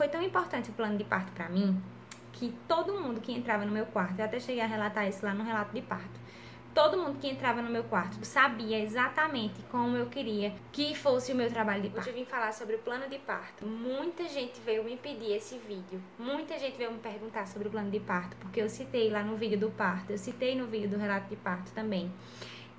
foi tão importante o plano de parto pra mim, que todo mundo que entrava no meu quarto, eu até cheguei a relatar isso lá no relato de parto, todo mundo que entrava no meu quarto sabia exatamente como eu queria que fosse o meu trabalho de parto. Hoje eu vim falar sobre o plano de parto. Muita gente veio me pedir esse vídeo. Muita gente veio me perguntar sobre o plano de parto, porque eu citei lá no vídeo do parto, eu citei no vídeo do relato de parto também.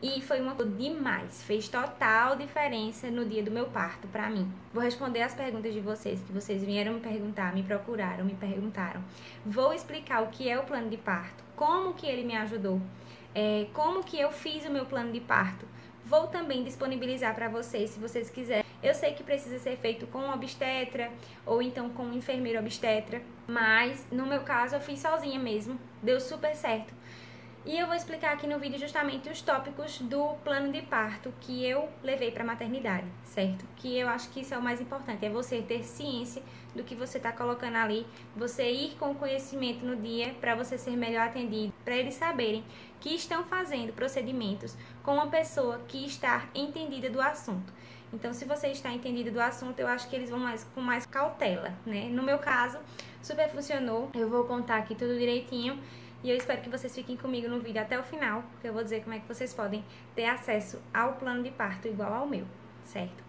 E foi uma coisa demais, fez total diferença no dia do meu parto pra mim. Vou responder as perguntas de vocês, que vocês vieram me perguntar, me procuraram, me perguntaram. Vou explicar o que é o plano de parto, como que ele me ajudou, como que eu fiz o meu plano de parto. Vou também disponibilizar para vocês, se vocês quiserem. Eu sei que precisa ser feito com um obstetra ou então com um enfermeiro obstetra, mas no meu caso eu fiz sozinha mesmo, deu super certo. E eu vou explicar aqui no vídeo justamente os tópicos do plano de parto que eu levei para a maternidade, certo? Que eu acho que isso é o mais importante, é você ter ciência do que você está colocando ali, você ir com conhecimento no dia para você ser melhor atendido, para eles saberem que estão fazendo procedimentos com uma pessoa que está entendida do assunto. Então, se você está entendido do assunto, eu acho que eles vão com mais cautela, né? No meu caso, super funcionou, eu vou contar aqui tudo direitinho. E eu espero que vocês fiquem comigo no vídeo até o final, porque eu vou dizer como é que vocês podem ter acesso ao plano de parto igual ao meu, certo?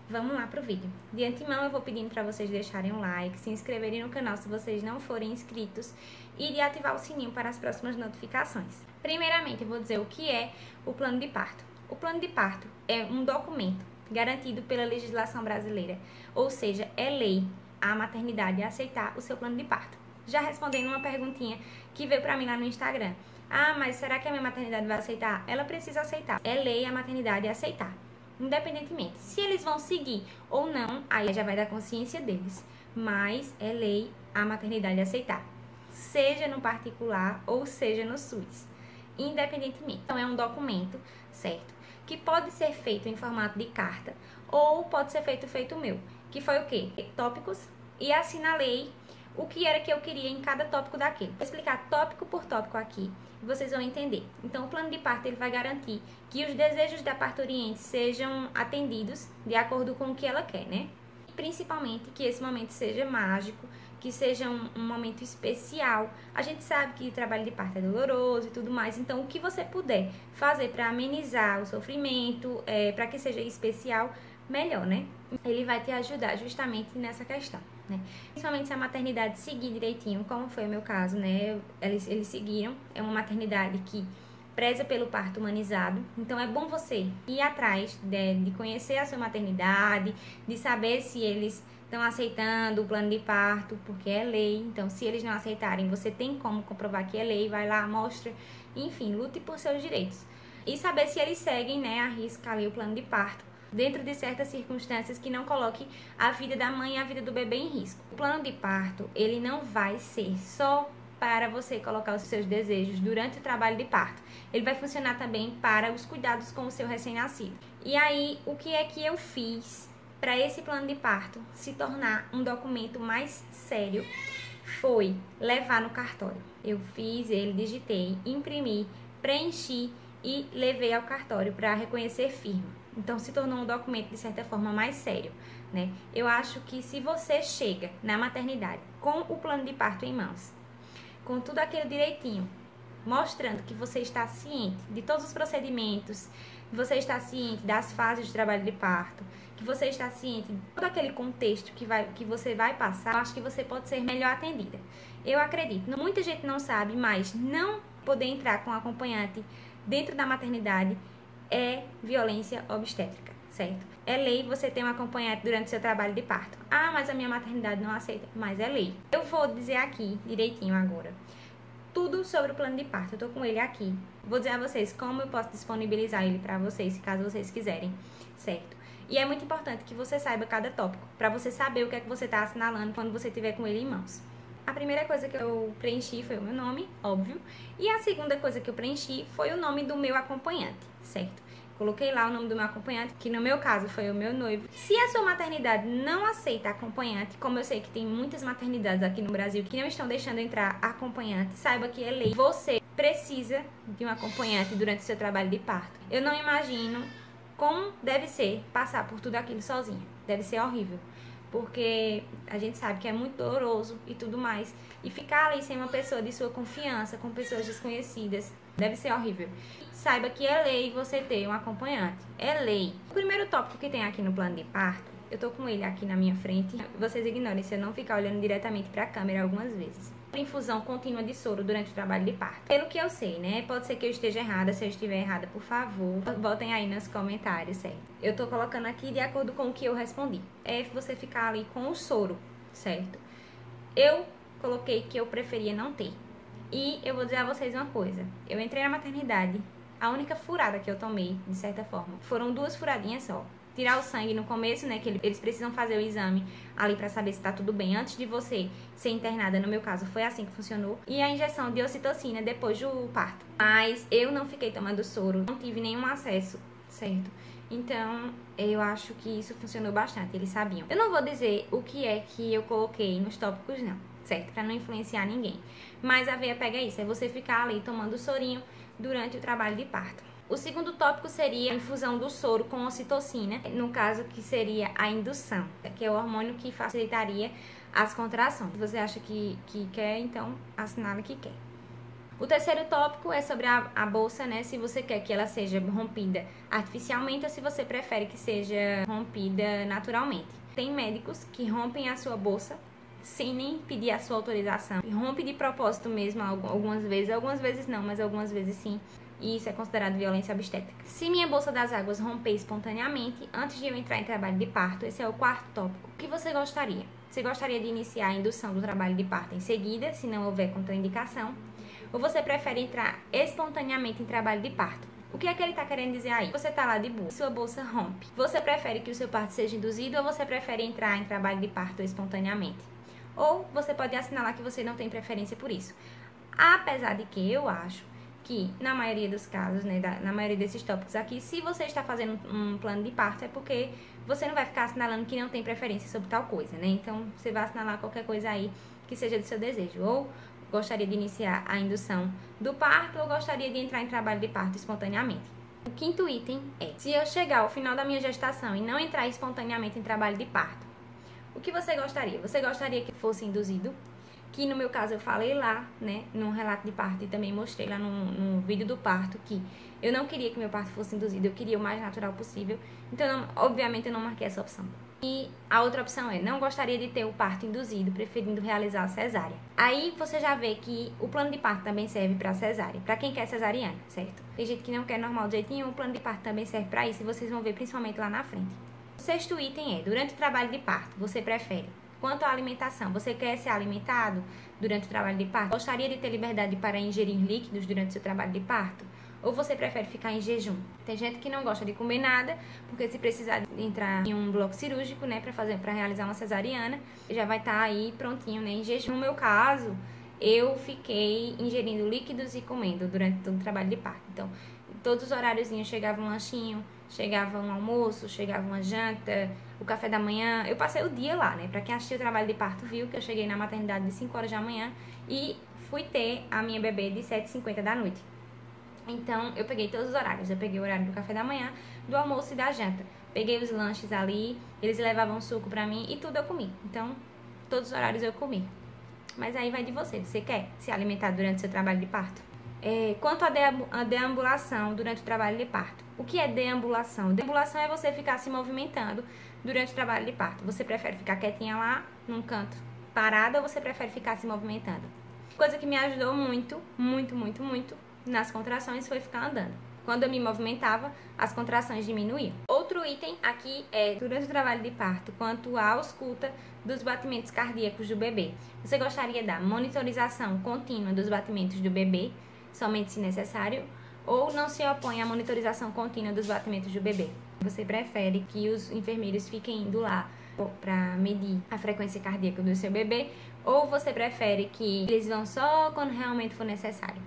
Vamos lá pro vídeo. De antemão eu vou pedindo para vocês deixarem um like, se inscreverem no canal se vocês não forem inscritos e de ativar o sininho para as próximas notificações. Primeiramente eu vou dizer o que é o plano de parto. O plano de parto é um documento garantido pela legislação brasileira, ou seja, é lei a maternidade aceitar o seu plano de parto. Já respondendo uma perguntinha que veio pra mim lá no Instagram. Ah, mas será que a minha maternidade vai aceitar? Ela precisa aceitar. É lei a maternidade aceitar. Independentemente. Se eles vão seguir ou não, aí já vai dar consciência deles. Mas é lei a maternidade aceitar. Seja no particular ou seja no SUS. Independentemente. Então é um documento, certo? Que pode ser feito em formato de carta ou pode ser feito o meu. Que foi o quê? Tópicos. E assinalei o que era que eu queria em cada tópico daquele. Vou explicar tópico por tópico aqui e vocês vão entender. Então, o plano de parto ele vai garantir que os desejos da parturiente sejam atendidos de acordo com o que ela quer, né? E principalmente que esse momento seja mágico, que seja um momento especial. A gente sabe que o trabalho de parto é doloroso e tudo mais, então o que você puder fazer para amenizar o sofrimento, para que seja especial, melhor, né? Ele vai te ajudar justamente nessa questão, né? Principalmente se a maternidade seguir direitinho, como foi o meu caso, né? Eles seguiram. É uma maternidade que preza pelo parto humanizado. Então é bom você ir atrás de conhecer a sua maternidade, de saber se eles estão aceitando o plano de parto, porque é lei. Então, se eles não aceitarem, você tem como comprovar que é lei, vai lá, mostra, enfim, lute por seus direitos. E saber se eles seguem, né, a risca ali o plano de parto, dentro de certas circunstâncias que não coloque a vida da mãe e a vida do bebê em risco. O plano de parto, ele não vai ser só para você colocar os seus desejos durante o trabalho de parto. Ele vai funcionar também para os cuidados com o seu recém-nascido. E aí, o que é que eu fiz para esse plano de parto se tornar um documento mais sério? Foi levar no cartório. Eu fiz ele, digitei, imprimi, preenchi e levei ao cartório para reconhecer firma. Então, se tornou um documento, de certa forma, mais sério, né? Eu acho que se você chega na maternidade com o plano de parto em mãos, com tudo aquilo direitinho, mostrando que você está ciente de todos os procedimentos, que você está ciente das fases de trabalho de parto, que você está ciente de todo aquele contexto que você vai passar, eu acho que você pode ser melhor atendida. Eu acredito. Muita gente não sabe, mas não poder entrar com acompanhante dentro da maternidade é violência obstétrica, certo? É lei você ter um acompanhante durante o seu trabalho de parto. Ah, mas a minha maternidade não aceita. Mas é lei. Eu vou dizer aqui, direitinho agora, tudo sobre o plano de parto. Eu tô com ele aqui. Vou dizer a vocês como eu posso disponibilizar ele pra vocês, caso vocês quiserem, certo? E é muito importante que você saiba cada tópico, pra você saber o que é que você tá assinalando quando você tiver com ele em mãos. A primeira coisa que eu preenchi foi o meu nome, óbvio. E a segunda coisa que eu preenchi foi o nome do meu acompanhante, certo? Coloquei lá o nome do meu acompanhante, que no meu caso foi o meu noivo. Se a sua maternidade não aceita acompanhante, como eu sei que tem muitas maternidades aqui no Brasil que não estão deixando entrar acompanhante, saiba que é lei. Você precisa de um acompanhante durante o seu trabalho de parto. Eu não imagino como deve ser passar por tudo aquilo sozinha. Deve ser horrível. porque a gente sabe que é muito doloroso e tudo mais. E ficar ali sem uma pessoa de sua confiança, com pessoas desconhecidas, deve ser horrível. Saiba que é lei você ter um acompanhante. É lei. O primeiro tópico que tem aqui no plano de parto, eu tô com ele aqui na minha frente. Vocês ignorem se eu não ficar olhando diretamente para a câmera algumas vezes. Infusão contínua de soro durante o trabalho de parto. Pelo que eu sei, né? Pode ser que eu esteja errada. Se eu estiver errada, por favor, botem aí nos comentários, certo? Eu tô colocando aqui de acordo com o que eu respondi. É você ficar ali com o soro, certo? Eu coloquei que eu preferia não ter. E eu vou dizer a vocês uma coisa. Eu entrei na maternidade, a única furada que eu tomei, de certa forma, foram 2 furadinhas só. Tirar o sangue no começo, né, que eles precisam fazer o exame ali pra saber se tá tudo bem antes de você ser internada, no meu caso foi assim que funcionou. E a injeção de ocitocina depois do parto. Mas eu não fiquei tomando soro, não tive nenhum acesso, certo? Então, eu acho que isso funcionou bastante, eles sabiam. Eu não vou dizer o que é que eu coloquei nos tópicos não, certo? Pra não influenciar ninguém. Mas a veia pega isso, é você ficar ali tomando sorinho durante o trabalho de parto. O segundo tópico seria a infusão do soro com ocitocina, no caso que seria a indução, que é o hormônio que facilitaria as contrações. Se você acha que quer, então assinala que quer. O terceiro tópico é sobre a bolsa, né? Se você quer que ela seja rompida artificialmente ou se você prefere que seja rompida naturalmente. Tem médicos que rompem a sua bolsa sem nem pedir a sua autorização. Rompe de propósito mesmo algumas vezes não, mas algumas vezes sim. E isso é considerado violência obstétrica. Se minha bolsa das águas romper espontaneamente, antes de eu entrar em trabalho de parto, esse é o quarto tópico. O que você gostaria? Você gostaria de iniciar a indução do trabalho de parto em seguida, se não houver contraindicação? Ou você prefere entrar espontaneamente em trabalho de parto? O que é que ele está querendo dizer aí? Você está lá de boa, sua bolsa rompe. Você prefere que o seu parto seja induzido ou você prefere entrar em trabalho de parto espontaneamente? Ou você pode assinalar que você não tem preferência por isso. Apesar de que eu acho que, na maioria dos casos, né, na maioria desses tópicos aqui, se você está fazendo um plano de parto, é porque você não vai ficar assinalando que não tem preferência sobre tal coisa, né? Então, você vai assinalar qualquer coisa aí que seja do seu desejo. Ou gostaria de iniciar a indução do parto, ou gostaria de entrar em trabalho de parto espontaneamente. O quinto item é, se eu chegar ao final da minha gestação e não entrar espontaneamente em trabalho de parto, o que você gostaria? Você gostaria que fosse induzido? Que no meu caso eu falei lá, né, num relato de parto e também mostrei lá no vídeo do parto que eu não queria que meu parto fosse induzido, eu queria o mais natural possível. Então, obviamente, eu não marquei essa opção. E a outra opção é, não gostaria de ter o parto induzido, preferindo realizar a cesárea. Aí você já vê que o plano de parto também serve para cesárea, para quem quer cesariana, certo? Tem gente que não quer normal de jeito nenhum, o plano de parto também serve para isso e vocês vão ver principalmente lá na frente. O sexto item é, durante o trabalho de parto, você prefere? Quanto à alimentação, você quer ser alimentado durante o trabalho de parto? Gostaria de ter liberdade para ingerir líquidos durante o seu trabalho de parto? Ou você prefere ficar em jejum? Tem gente que não gosta de comer nada, porque se precisar entrar em um bloco cirúrgico, né, para realizar uma cesariana, já vai estar aí prontinho, né, em jejum. No meu caso, eu fiquei ingerindo líquidos e comendo durante todo o trabalho de parto. Então, todos os horáriozinhos chegava um lanchinho, chegava um almoço, chegava uma janta, o café da manhã. Eu passei o dia lá, né? Pra quem assistiu o trabalho de parto viu que eu cheguei na maternidade de 5 horas da manhã e fui ter a minha bebê de 7h50 da noite. Então, eu peguei todos os horários. Eu peguei o horário do café da manhã, do almoço e da janta. Peguei os lanches ali, eles levavam suco pra mim e tudo eu comi. Então, todos os horários eu comi. Mas aí vai de você. Você quer se alimentar durante o seu trabalho de parto? Quanto à deambulação durante o trabalho de parto. O que é deambulação? Deambulação é você ficar se movimentando durante o trabalho de parto. Você prefere ficar quietinha lá, num canto, parada, ou você prefere ficar se movimentando? Coisa que me ajudou muito, muito nas contrações foi ficar andando. Quando eu me movimentava, as contrações diminuíam. Outro item aqui é, durante o trabalho de parto, quanto à ausculta dos batimentos cardíacos do bebê. Você gostaria da monitorização contínua dos batimentos do bebê, somente se necessário, ou não se opõe à monitorização contínua dos batimentos do bebê? Você prefere que os enfermeiros fiquem indo lá para medir a frequência cardíaca do seu bebê, ou você prefere que eles vão só quando realmente for necessário?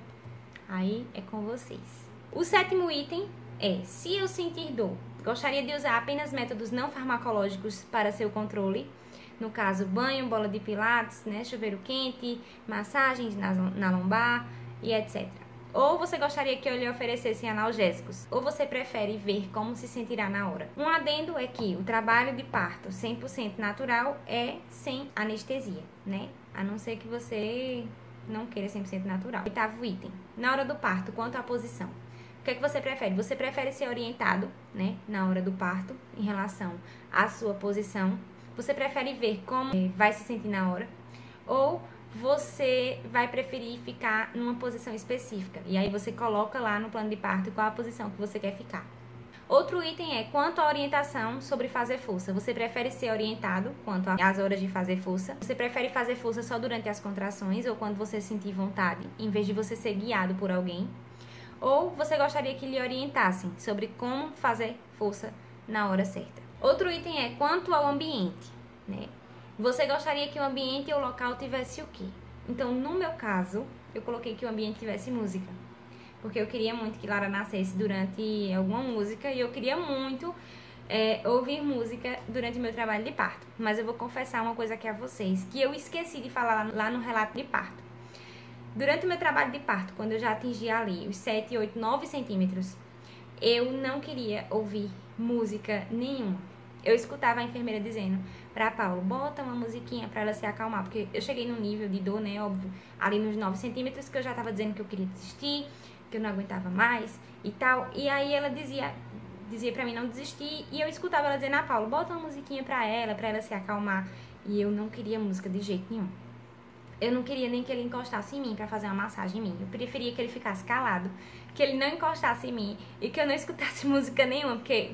Aí é com vocês. O sétimo item é, se eu sentir dor, gostaria de usar apenas métodos não farmacológicos para seu controle, no caso banho, bola de pilates, né, chuveiro quente, massagens na lombar e etc. Ou você gostaria que eu lhe oferecesse analgésicos? Ou você prefere ver como se sentirá na hora? Um adendo é que o trabalho de parto 100% natural é sem anestesia, né? A não ser que você não queira 100% natural. Oitavo item. Na hora do parto, quanto à posição? O que é que você prefere? Você prefere ser orientado, né, na hora do parto, em relação à sua posição? Você prefere ver como vai se sentir na hora? Ou você vai preferir ficar numa posição específica? E aí você coloca lá no plano de parto qual a posição que você quer ficar. Outro item é quanto à orientação sobre fazer força. Você prefere ser orientado quanto às horas de fazer força? Você prefere fazer força só durante as contrações ou quando você sentir vontade, em vez de você ser guiado por alguém? Ou você gostaria que lhe orientassem sobre como fazer força na hora certa? Outro item é quanto ao ambiente, né? Você gostaria que o ambiente ou o local tivesse o quê? Então, no meu caso, eu coloquei que o ambiente tivesse música. Porque eu queria muito que Lara nascesse durante alguma música e eu queria muito ouvir música durante o meu trabalho de parto. Mas eu vou confessar uma coisa aqui a vocês, que eu esqueci de falar lá no relato de parto. Durante o meu trabalho de parto, quando eu já atingi ali os 7, 8, 9 centímetros, eu não queria ouvir música nenhuma. Eu escutava a enfermeira dizendo pra Paulo, bota uma musiquinha pra ela se acalmar, porque eu cheguei num nível de dor, né, óbvio, ali nos 9 centímetros, que eu já tava dizendo que eu queria desistir, que eu não aguentava mais e tal. E aí ela dizia pra mim não desistir, e eu escutava ela dizendo, Paulo, bota uma musiquinha pra ela se acalmar. E eu não queria música de jeito nenhum. Eu não queria nem que ele encostasse em mim pra fazer uma massagem em mim. Eu preferia que ele ficasse calado, que ele não encostasse em mim e que eu não escutasse música nenhuma, porque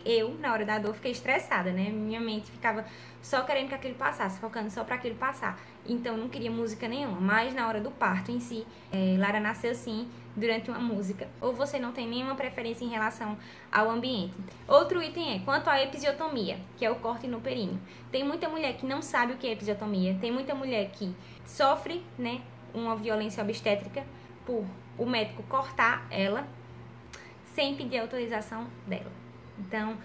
eu na hora da dor, fiquei estressada, né? Minha mente ficava só querendo que aquilo passasse, focando só pra aquilo passar. Então, eu não queria música nenhuma. Mas na hora do parto em si, Lara nasceu sim durante uma música. Ou você não tem nenhuma preferência em relação ao ambiente. Outro item é quanto à episiotomia, que é o corte no períneo. Tem muita mulher que não sabe o que é episiotomia. Tem muita mulher que sofre, né, uma violência obstétrica por o médico cortar ela sem pedir autorização dela. Então,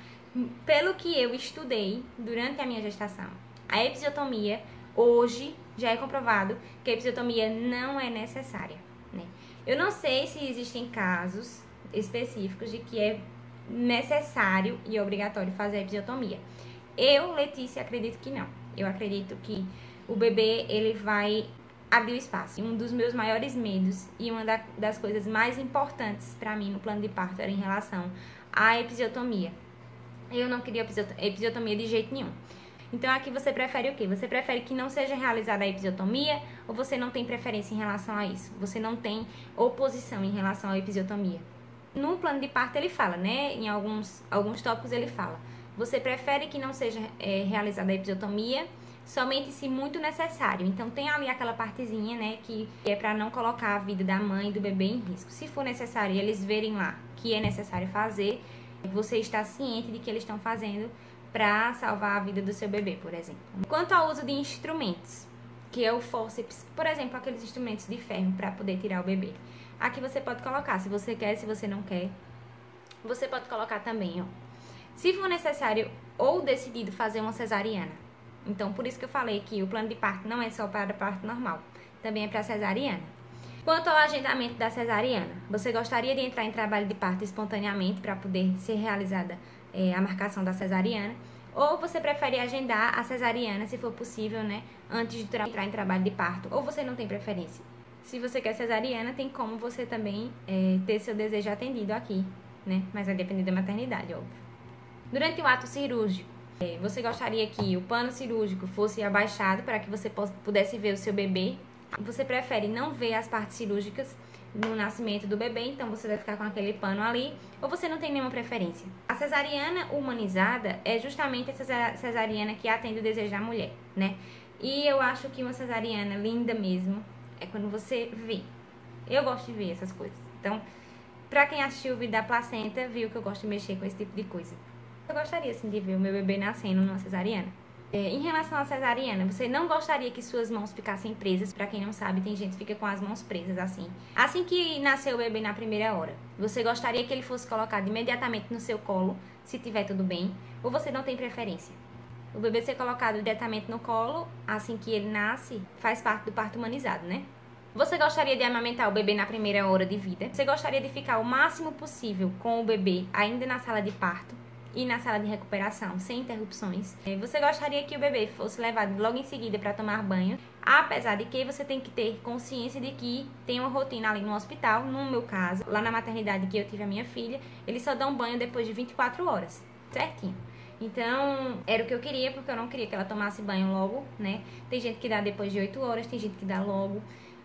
pelo que eu estudei durante a minha gestação, a episiotomia, hoje, já é comprovado que a episiotomia não é necessária, né? Eu não sei se existem casos específicos de que é necessário e obrigatório fazer a episiotomia. Eu, Letícia, acredito que não. Eu acredito que o bebê, ele vai abrir o espaço. Um dos meus maiores medos e uma das coisas mais importantes para mim no plano de parto era em relação à episiotomia. Eu não queria episiotomia de jeito nenhum. Então, aqui você prefere o quê? Você prefere que não seja realizada a episiotomia ou você não tem preferência em relação a isso? Você não tem oposição em relação à episiotomia? No plano de parto ele fala, né? Em alguns tópicos ele fala. Você prefere que não seja realizada a episiotomia somente se muito necessário. Então, tem ali aquela partezinha, né? Que é para não colocar a vida da mãe e do bebê em risco. Se for necessário e eles verem lá que é necessário fazer, você está ciente de que eles estão fazendo para salvar a vida do seu bebê, por exemplo. Quanto ao uso de instrumentos, que é o fórceps, por exemplo, aqueles instrumentos de ferro para poder tirar o bebê. Aqui você pode colocar, se você quer, se você não quer. Você pode colocar também, ó. Se for necessário ou decidido fazer uma cesariana. Então, por isso que eu falei que o plano de parto não é só para parto normal, também é para cesariana. Quanto ao agendamento da cesariana, você gostaria de entrar em trabalho de parto espontaneamente para poder ser realizada a marcação da cesariana, ou você prefere agendar a cesariana, se for possível, né, antes de entrar em trabalho de parto, ou você não tem preferência? Se você quer cesariana, tem como você também ter seu desejo atendido aqui, né, mas vai depender da maternidade, óbvio. Durante o ato cirúrgico, você gostaria que o pano cirúrgico fosse abaixado para que você pudesse ver o seu bebê? Você prefere não ver as partes cirúrgicas no nascimento do bebê, então você vai ficar com aquele pano ali, ou você não tem nenhuma preferência? A cesariana humanizada é justamente essa cesariana que atende o desejo da mulher, né? E eu acho que uma cesariana linda mesmo é quando você vê. Eu gosto de ver essas coisas. Então, pra quem assistiu o vídeo da placenta, viu que eu gosto de mexer com esse tipo de coisa. Eu gostaria, assim, de ver o meu bebê nascendo numa cesariana. Em relação à cesariana, você não gostaria que suas mãos ficassem presas? Pra quem não sabe, tem gente que fica com as mãos presas assim. Assim que nasceu o bebê na primeira hora, você gostaria que ele fosse colocado imediatamente no seu colo, se tiver tudo bem? Ou você não tem preferência? O bebê ser colocado diretamente no colo, assim que ele nasce, faz parte do parto humanizado, né? Você gostaria de amamentar o bebê na primeira hora de vida? Você gostaria de ficar o máximo possível com o bebê ainda na sala de parto e na sala de recuperação, sem interrupções? Você gostaria que o bebê fosse levado logo em seguida para tomar banho? Apesar de que você tem que ter consciência de que tem uma rotina ali no hospital. No meu caso, lá na maternidade que eu tive a minha filha, eles só dão banho depois de 24 horas, certinho. Então, era o que eu queria, porque eu não queria que ela tomasse banho logo, né? Tem gente que dá depois de 8 horas, tem gente que dá logo,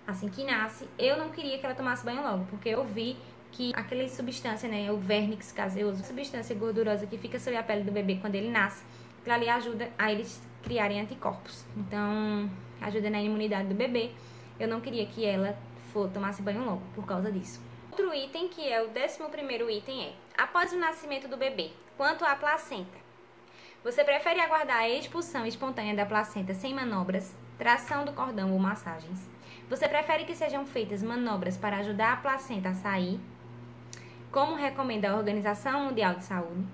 assim que nasce. Eu não queria que ela tomasse banho logo, porque eu vi que aquela substância, né, o vernix caseoso, substância gordurosa que fica sobre a pele do bebê quando ele nasce, aquilo ali ajuda a eles criarem anticorpos. Então, ajuda na imunidade do bebê. Eu não queria que ela tomasse banho logo por causa disso. Outro item, que é o 11º item, é: após o nascimento do bebê, quanto à placenta, você prefere aguardar a expulsão espontânea da placenta sem manobras, tração do cordão ou massagens? Você prefere que sejam feitas manobras para ajudar a placenta a sair, como recomenda a Organização Mundial de Saúde?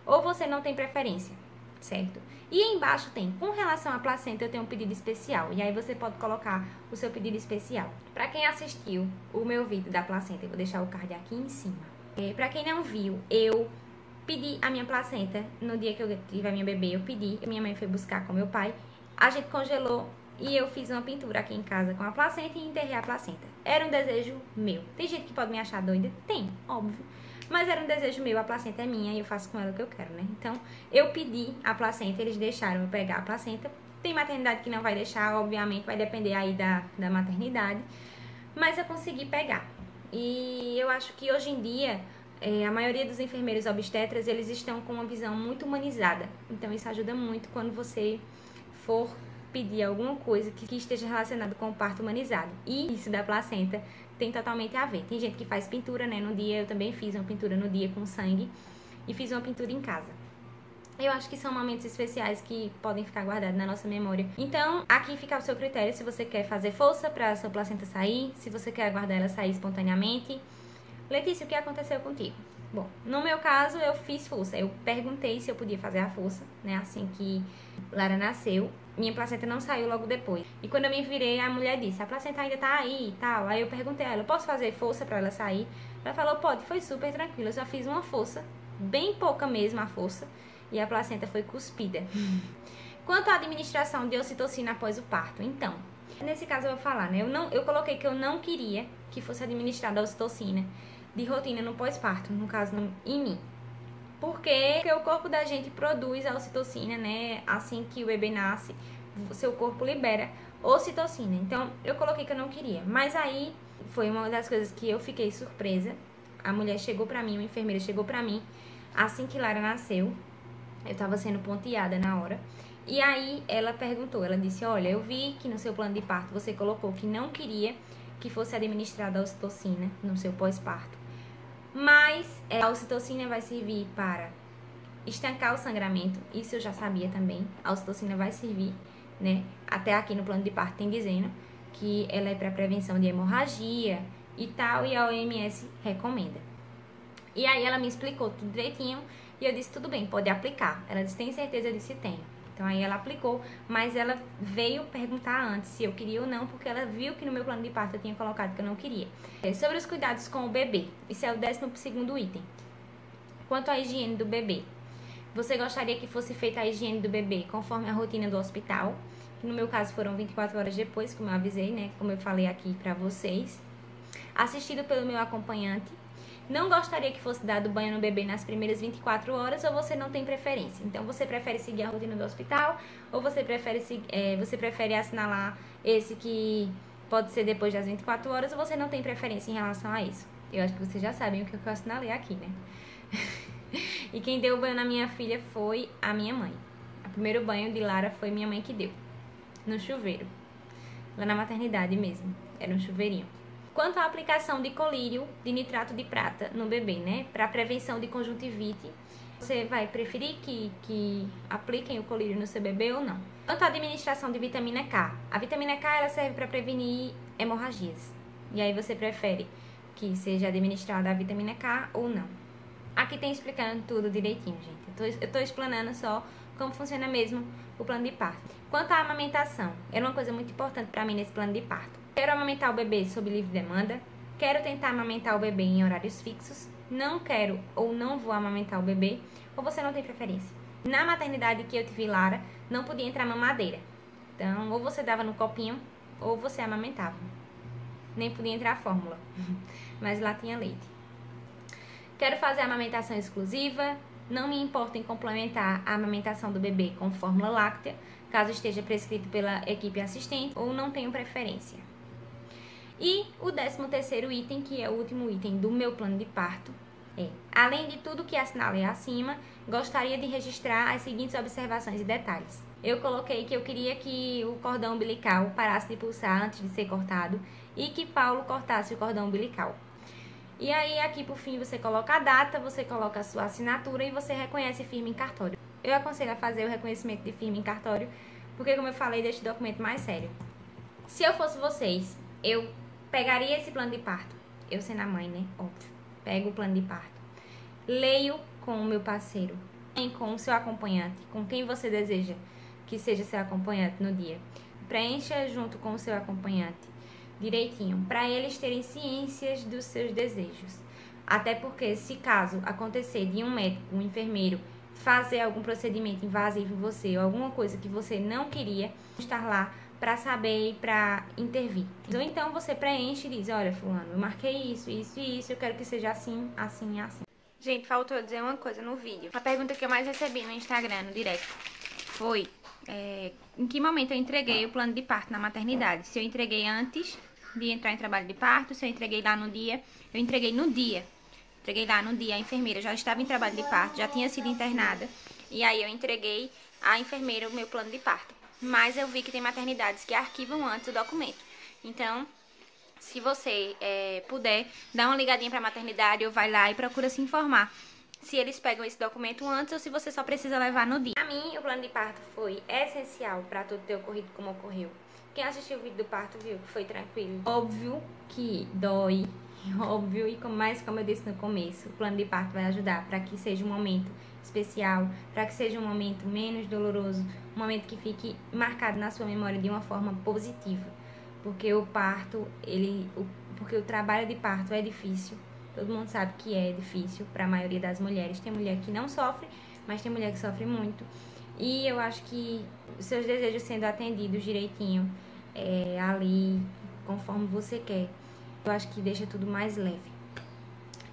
Ou você não tem preferência, certo? E embaixo tem: com relação à placenta, eu tenho um pedido especial. E aí você pode colocar o seu pedido especial. Para quem assistiu o meu vídeo da placenta, eu vou deixar o card aqui em cima. Para quem não viu, eu pedi a minha placenta no dia que eu tive a minha bebê. Eu pedi, minha mãe foi buscar com meu pai. A gente congelou e eu fiz uma pintura aqui em casa com a placenta e enterrei a placenta. Era um desejo meu. Tem gente que pode me achar doida? Tem, óbvio. Mas era um desejo meu, a placenta é minha e eu faço com ela o que eu quero, né? Então, eu pedi a placenta, eles deixaram eu pegar a placenta. Tem maternidade que não vai deixar, obviamente, vai depender aí da maternidade. Mas eu consegui pegar. E eu acho que hoje em dia, a maioria dos enfermeiros obstetras, eles estão com uma visão muito humanizada. Então, isso ajuda muito quando você for pedir alguma coisa que esteja relacionada com o parto humanizado. E isso da placenta tem totalmente a ver. Tem gente que faz pintura, né, no dia. Eu também fiz uma pintura no dia com sangue e fiz uma pintura em casa. Eu acho que são momentos especiais que podem ficar guardados na nossa memória. Então, aqui fica o seu critério, se você quer fazer força para a sua placenta sair, se você quer aguardar ela sair espontaneamente. Letícia, o que aconteceu contigo? Bom, no meu caso, eu fiz força. Eu perguntei se eu podia fazer a força, né, assim que Lara nasceu. Minha placenta não saiu logo depois. E quando eu me virei, a mulher disse: a placenta ainda tá aí e tal. Aí eu perguntei a ela: posso fazer força pra ela sair? Ela falou: pode. Foi super tranquilo. Eu só fiz uma força, bem pouca mesmo a força, e a placenta foi cuspida. Quanto à administração de ocitocina após o parto, então, nesse caso eu vou falar, né? Eu coloquei que eu não queria que fosse administrada a ocitocina de rotina no pós-parto, no caso em mim. Porque o corpo da gente produz a ocitocina, né? Assim que o bebê nasce, o seu corpo libera ocitocina. Então, eu coloquei que eu não queria. Mas aí, foi uma das coisas que eu fiquei surpresa. A mulher chegou pra mim, uma enfermeira chegou pra mim, assim que Lara nasceu. Eu tava sendo ponteada na hora. E aí, ela perguntou, ela disse: olha, eu vi que no seu plano de parto você colocou que não queria que fosse administrada a ocitocina no seu pós-parto. Mas a ocitocina vai servir para estancar o sangramento, isso eu já sabia também. A ocitocina vai servir, né? Até aqui no plano de parto tem dizendo que ela é para prevenção de hemorragia e tal, e a OMS recomenda. E aí ela me explicou tudo direitinho e eu disse: tudo bem, pode aplicar. Ela disse: tem certeza? Eu disse: tenho. Então aí ela aplicou, mas ela veio perguntar antes se eu queria ou não, porque ela viu que no meu plano de parto eu tinha colocado que eu não queria. Sobre os cuidados com o bebê, isso é o 12º item. Quanto à higiene do bebê, você gostaria que fosse feita a higiene do bebê conforme a rotina do hospital, que no meu caso foram 24 horas depois, como eu avisei, né, como eu falei aqui pra vocês, assistido pelo meu acompanhante. Não gostaria que fosse dado banho no bebê nas primeiras 24 horas, ou você não tem preferência? Então, você prefere seguir a rotina do hospital, ou você prefere assinalar esse que pode ser depois das 24 horas, ou você não tem preferência em relação a isso? Eu acho que vocês já sabem o que eu assinalei aqui, né? E quem deu o banho na minha filha foi a minha mãe. O primeiro banho de Lara foi minha mãe que deu, no chuveiro, lá na maternidade mesmo, era um chuveirinho. Quanto à aplicação de colírio de nitrato de prata no bebê, né, para prevenção de conjuntivite, você vai preferir que apliquem o colírio no seu bebê ou não? Quanto à administração de vitamina K, a vitamina K ela serve para prevenir hemorragias. E aí você prefere que seja administrada a vitamina K ou não? Aqui tem explicando tudo direitinho, gente. Eu tô explanando só como funciona mesmo o plano de parto. Quanto à amamentação, era uma coisa muito importante para mim nesse plano de parto. Quero amamentar o bebê sob livre demanda. Quero tentar amamentar o bebê em horários fixos. Não quero ou não vou amamentar o bebê. Ou você não tem preferência. Na maternidade que eu tive Lara, não podia entrar mamadeira. Então, ou você dava no copinho, ou você amamentava. Nem podia entrar a fórmula, mas lá tinha leite. Quero fazer a amamentação exclusiva. Não me importo em complementar a amamentação do bebê com fórmula láctea, caso esteja prescrito pela equipe assistente, ou não tenho preferência. E o 13º item, que é o último item do meu plano de parto, é: além de tudo que assinalei acima, gostaria de registrar as seguintes observações e detalhes. Eu coloquei que eu queria que o cordão umbilical parasse de pulsar antes de ser cortado e que Paulo cortasse o cordão umbilical. E aí, aqui por fim, você coloca a data, você coloca a sua assinatura e você reconhece firma em cartório. Eu aconselho a fazer o reconhecimento de firma em cartório, porque, como eu falei, deixa o documento mais sério. Se eu fosse vocês, eu pegaria esse plano de parto, eu sendo a mãe, né? Óbvio. Pego o plano de parto, leio com o meu parceiro, com o seu acompanhante, com quem você deseja que seja seu acompanhante no dia. Preencha junto com o seu acompanhante direitinho, para eles terem ciências dos seus desejos. Até porque, se caso acontecer de um médico, um enfermeiro, fazer algum procedimento invasivo em você, ou alguma coisa que você não queria, estar lá para saber e para intervir. Ou então você preenche e diz: olha, fulano, eu marquei isso, isso e isso, eu quero que seja assim, assim e assim. Gente, faltou dizer uma coisa no vídeo. A pergunta que eu mais recebi no Instagram, no direct, foi em que momento eu entreguei o plano de parto na maternidade. Se eu entreguei antes de entrar em trabalho de parto, se eu entreguei lá no dia. Eu entreguei no dia. Entreguei lá no dia, a enfermeira já estava em trabalho de parto, já tinha sido internada. E aí eu entreguei à enfermeira o meu plano de parto. Mas eu vi que tem maternidades que arquivam antes o documento. Então, se você puder, dá uma ligadinha para a maternidade ou vai lá e procura se informar se eles pegam esse documento antes ou se você só precisa levar no dia. Para mim, o plano de parto foi essencial para tudo ter ocorrido como ocorreu. Quem assistiu o vídeo do parto viu que foi tranquilo. Óbvio que dói, óbvio, e como eu disse no começo, o plano de parto vai ajudar para que seja um momento especial, para que seja um momento menos doloroso, um momento que fique marcado na sua memória de uma forma positiva. Porque o parto, porque o trabalho de parto é difícil. Todo mundo sabe que é difícil para a maioria das mulheres. Tem mulher que não sofre, mas tem mulher que sofre muito. E eu acho que os seus desejos sendo atendidos direitinho, ali, conforme você quer, eu acho que deixa tudo mais leve.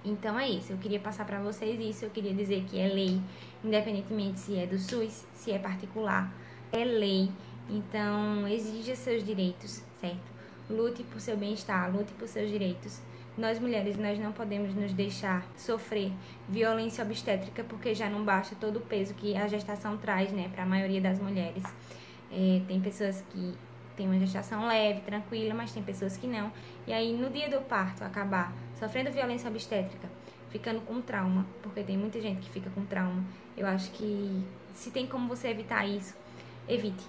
Então é isso, eu queria passar para vocês isso, eu queria dizer que é lei, independentemente se é do SUS, se é particular, é lei. Então exija seus direitos, certo? Lute por seu bem-estar, lute por seus direitos. Nós mulheres, nós não podemos nos deixar sofrer violência obstétrica, porque já não basta todo o peso que a gestação traz, né, para a maioria das mulheres. Tem pessoas que têm uma gestação leve, tranquila, mas tem pessoas que não. E aí, no dia do parto, acabar sofrendo violência obstétrica, ficando com trauma, porque tem muita gente que fica com trauma. Eu acho que se tem como você evitar isso, evite.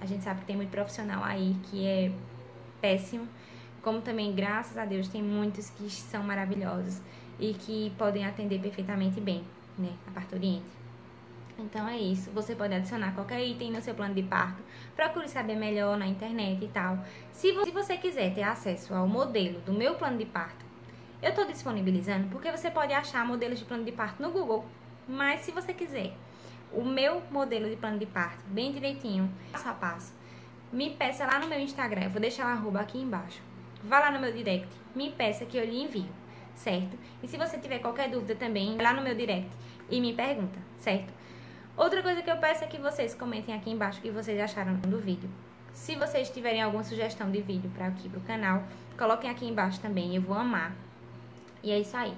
A gente sabe que tem muito profissional aí que é péssimo, como também, graças a Deus, tem muitos que são maravilhosos e que podem atender perfeitamente bem, né, a parturiente. Então é isso, você pode adicionar qualquer item no seu plano de parto, procure saber melhor na internet e tal. Se você quiser ter acesso ao modelo do meu plano de parto, eu estou disponibilizando, porque você pode achar modelos de plano de parto no Google, mas se você quiser o meu modelo de plano de parto bem direitinho, passo a passo, me peça lá no meu Instagram, eu vou deixar o arroba aqui embaixo. Vá lá no meu direct, me peça que eu lhe envio, certo? E se você tiver qualquer dúvida também, vai lá no meu direct e me pergunta, certo? Outra coisa que eu peço é que vocês comentem aqui embaixo o que vocês acharam do vídeo. Se vocês tiverem alguma sugestão de vídeo para aqui pro canal, coloquem aqui embaixo também, eu vou amar. E é isso aí.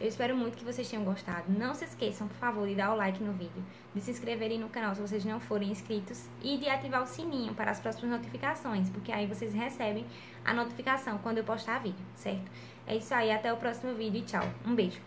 Eu espero muito que vocês tenham gostado. Não se esqueçam, por favor, de dar o like no vídeo, de se inscreverem no canal se vocês não forem inscritos e de ativar o sininho para as próximas notificações, porque aí vocês recebem a notificação quando eu postar vídeo, certo? É isso aí, até o próximo vídeo e tchau. Um beijo.